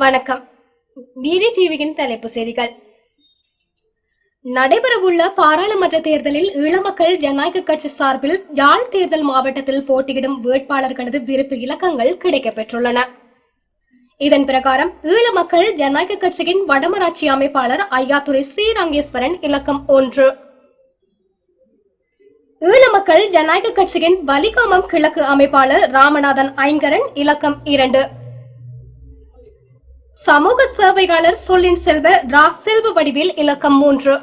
வணக்கம். டிடிடிவியின் தலைப்பு செய்திகள். நடைபெறவுள்ள பாராளுமன்ற தேர்தலில் ஈழமக்கள் ஜனநாயக கட்சி சார்பில் யாழ் தேர்தல் மாவட்டத்தில் போட்டியிடும் வேட்பாளர்களது விருப்பு இலக்கங்கள் கிடைக்கப்பெற்றுள்ளன. இதன் பிரகாரம் ஈழமக்கள் ஜனநாயக கட்சியின் வடமராட்சி அமைப்பாளர் ஐயாத்துரை ஸ்ரீரங்கேஸ்வரன் இலக்கம் 1, ஈழமக்கள் ஜனநாயக கட்சியின் வலிகாமம் கிழக்கு அமைப்பாளர் ராமநாதன் ஐங்கரன் இலக்கம் 2, சமூக சேவையாளர் சொல்லின் செல்வ செல்வ வடிவில் இலக்கம் 3,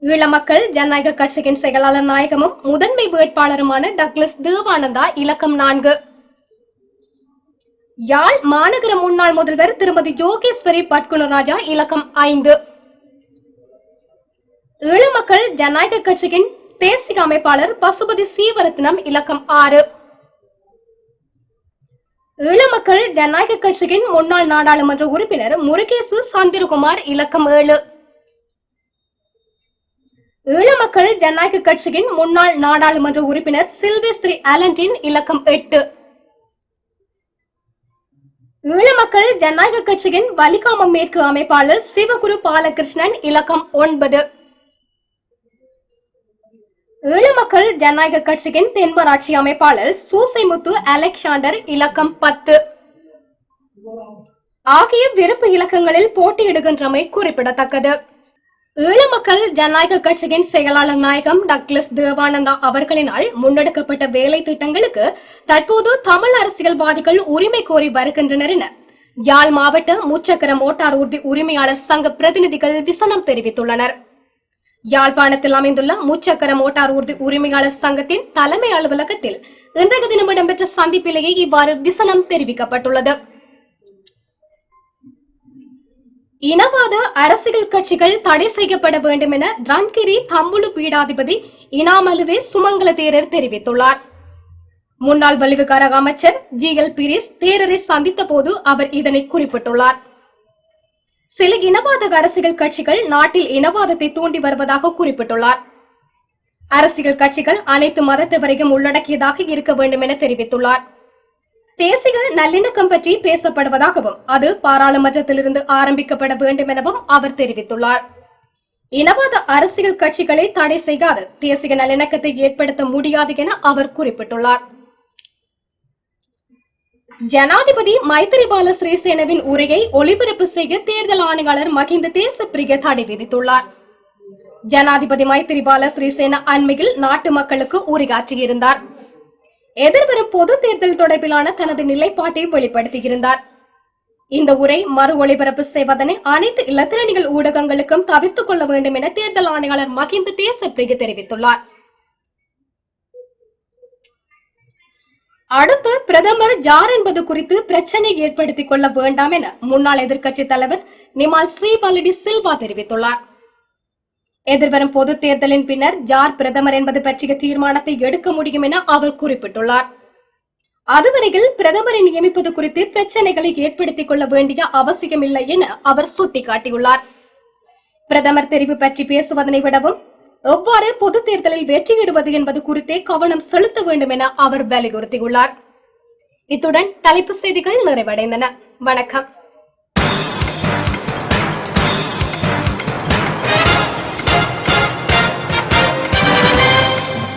ஈழமக்கள் ஜனநாயக கட்சியின் செயலாளர் நாயகமும் முதன்மை வேட்பாளருமான டக்ளஸ் தேவானந்தா இலக்கம் 4, யாழ் மாநகர முன்னாள் முதல்வர் திருமதி ஜோகேஸ்வரி பட்குணராஜா இலக்கம் 5, ஈழமக்கள் ஜனநாயக கட்சியின் தேசிய அமைப்பாளர் பசுபதி சீவரத்னம் இலக்கம் 6, ஈழமக்கள் ஜனநாயக கட்சியின் முன்னாள் நாடாளுமன்ற உறுப்பினர் முருகேசு சந்திரகுமார் இலக்கம் 7, ஈழமக்கள் ஜனநாயக கட்சியின் முன்னாள் நாடாளுமன்ற உறுப்பினர் சில்வேஸ்திரி அலண்டின் இலக்கம் 8, ஈழமக்கள் ஜனநாயக கட்சியின் வலிகாமம் மேற்கு அமைப்பாளர் சிவகுரு பாலகிருஷ்ணன் இலக்கம் 9, ஈழமக்கள் ஜனநாயக கட்சியின் தென்மராட்சி அமைப்பாளர் சூசைமுத்து அலெக்சாண்டர் இலக்கம் 10 ஆகிய விருப்பு இலக்கங்களில் போட்டியிடுகின்றமை குறிப்பிடத்தக்கது. ஈழமக்கள் ஜனநாயக கட்சியின் செயலாளர் நாயகம் டக்ளஸ் தேவானந்தா அவர்களினால் முன்னெடுக்கப்பட்ட வேலை திட்டங்களுக்கு தற்போது தமிழ் அரசியல்வாதிகள் உரிமை கோரி வருகின்றனர் என யாழ் மாவட்ட முச்சக்கர மோட்டார் ஊர்தி உரிமையாளர் சங்க பிரதிநிதிகள் விசனம் தெரிவித்துள்ளனர். யாழ்ப்பாணத்தில் அமைந்துள்ள முச்சக்கர மோட்டார் ஊர்தி உரிமையாளர் சங்கத்தின் தலைமை அலுவலகத்தில் இன்றைய தினம் இடம்பெற்ற சந்திப்பிலேயே இவ்வாறு விசனம் தெரிவிக்கப்பட்டுள்ளது. இனவாத அரசியல் கட்சிகள் தடை செய்யப்பட வேண்டும் என ரன்கிரி தம்புலு பீடாதிபதி இனாமலுவே சுமங்கல தேரர் தெரிவித்துள்ளார். முன்னாள் வெளிவிகார அமைச்சர் GL பீரிஸ் தேரரை சந்தித்த போது அவர் இதனை குறிப்பிட்டுள்ளார். சில இனவாத அரசியல் கட்சிகள் நாட்டில் இனவாதத்தை தூண்டி வருவதாக குறிப்பிட்டுள்ளார். அரசியல் கட்சிகள் அனைத்து மதத்தவரையும் உள்ளடக்கியதாக இருக்க வேண்டும் என தெரிவித்துள்ளார். தேசிய நல்லிணக்கம் பற்றி பேசப்படுவதாகவும் அது பாராளுமன்றத்திலிருந்து ஆரம்பிக்கப்பட வேண்டும் எனவும் அவர் தெரிவித்துள்ளார். இனவாத அரசியல் கட்சிகளை தடை செய்யாது தேசிய நல்லிணக்கத்தை ஏற்படுத்த முடியாது என அவர் குறிப்பிட்டுள்ளார். ஜனாதிபதி மைத்திரிபால சிறிசேனவின் உரையை ஒளிபரப்பு செய்ய தேர்தல் ஆணையாளர் மஹிந்த தேசப்பிரிய தடை விதித்துள்ளார். ஜனாதிபதி மைத்திரிபால சிறிசேன அண்மையில் நாட்டு மக்களுக்கு உரையாற்றியிருந்தார். எதிர்வரும் பொது தேர்தல் தொடர்பிலான தனது நிலைப்பாட்டை வெளிப்படுத்தியிருந்தார். இந்த உரை மறு ஒளிபரப்பு செய்வதனை அனைத்து இலத்திரனிகள் ஊடகங்களுக்கும் தவிர்த்துக் கொள்ள வேண்டும் என தேர்தல் ஆணையாளர் மஹிந்த தேசப்பிரிய தெரிவித்துள்ளார். அடுத்து பிரதமர் யார் என்பது குறித்து பிரச்சனை ஏற்படுத்திக் கொள்ள வேண்டாம் என முன்னாள் எதிர்க்கட்சி தலைவர் நிமால் ஸ்ரீபாலடி சில்வா தெரிவித்துள்ளார். எதிர்வரும் பொது தேர்தலின் பின்னர் யார் பிரதமர் என்பது பற்றிய தீர்மானத்தை எடுக்க முடியும் என அவர் குறிப்பிட்டுள்ளார். அதுவரையில் பிரதமரை நியமிப்பது குறித்து பிரச்சனைகளை ஏற்படுத்திக் கொள்ள வேண்டிய அவசியமில்லை என அவர் சுட்டிக்காட்டியுள்ளார். பிரதமர் தெரிவு பற்றி பேசுவதனை விடவும் எவ்வாறு பொது தேர்தலில் வெற்றியிடுவது என்பது குறித்தே கவனம் செலுத்த வேண்டும் என அவர் வலியுறுத்தியுள்ளார். இத்துடன் தலைப்பு செய்திகள் நிறைவடைந்தன. வணக்கம்.